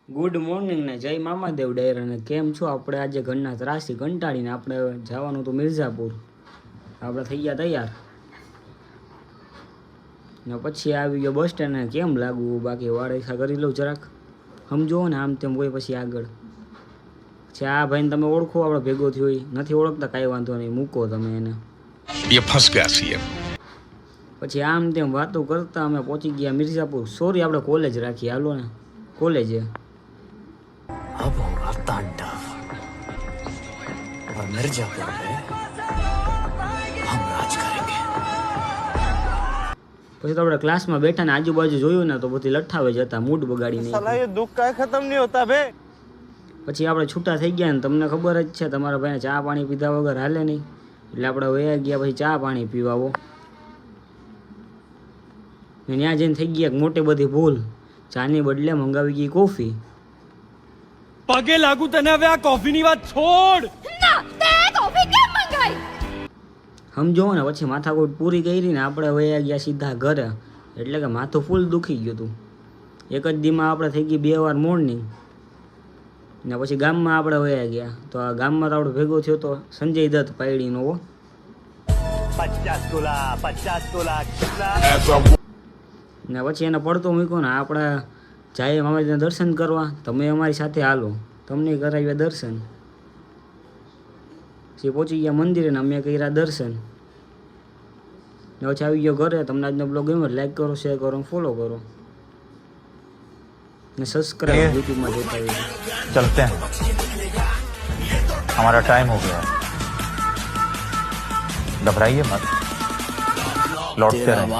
Good morning ને જય મામાદેવ ડાયર. અને કેમ છો આપણે? આજે ઘરના ત્રાસી કંટાળીને આપણે જવાનું હતું મિર્ઝાપુર. આપણે થઈ ગયા તૈયાર ને પછી આવી ગયો બસ સ્ટેન્ડ. ને કેમ લાગવું બાકી વાળેખા કરી લઉં જરાક, સમજો ને આમ તેમ હોય. પછી આગળ છે આ ભાઈને તમે ઓળખો, આપણે ભેગો થયો હોય. નથી ઓળખતા કાંઈ વાંધો નહીં, મૂકો તમે એને. પછી આમ તેમ વાતો કરતા અમે પહોંચી ગયા મિર્ઝાપુર. સોરી, આપણે કોલેજ રાખી, હાલો ને કોલેજે. अब होगा तांडव और मिर्जापुर में हम राज करेंगे. પછી તો આપણે ક્લાસમાં બેઠા ને આજુબાજુ જોયું ને તો બધી લઠ્ઠાવે જતા, મૂડ બગાડીને. साला ये दुख का खत्म नहीं होता बे. પછી આપણે છૂટા થઈ ગયા ને તમને ખબર જ છે, તમારા ભાઈને ચા પાણી પીધા વગર હાલે નહીં. એટલે આપણે વયા ગયા પછી ચા પાણી પીવાવો. ને ત્યાં જઈને થઈ ગયા મોટી બધી ભૂલ. ચાની બદલે મંગાવી ગઈ કોફી. પગે લાગુ તને, હવે આ કોફી ની વાત છોડ. ના, તે કોફી કેમ મંગાઈ? સમજો ને પછી માથાકૂટ પૂરી કરી ને આપણે વયા ગયા સીધા ઘરે. એટલે કે માથું ફૂલ દુખી ગયું હતું. એક જ દીમાં આપણે થઈ ગઈ 2 વાર મોર્નિંગ. ને પછી ગામમાં આપણે વયા ગયા. તો આ ગામમાં તો આપણે ભેગો થયો તો સંજય દત્ત પાયડીનો. 50 તોલા ને પછી એને પડતો મૂક્યો ને આપણે જાય મામાજીના દર્શન કરવા. તમે અમારી સાથે હાલો, તમને કરાવ્યા દર્શન. પછી પહોંચી ગયા મંદિરે ને અમે કર્યા દર્શન. ને પછી આવી ગયો ઘરે. તમને આજનો બ્લોગ ગમ્યો લાઈક કરો, શેર કરો, ફોલો કરો ને સબસ્ક્રાઈબ યુટ્યુબમાં જોતા હોય. चलते हैं, हमारा टाइम हो गया है. घबराइए मत, लौटते रहें.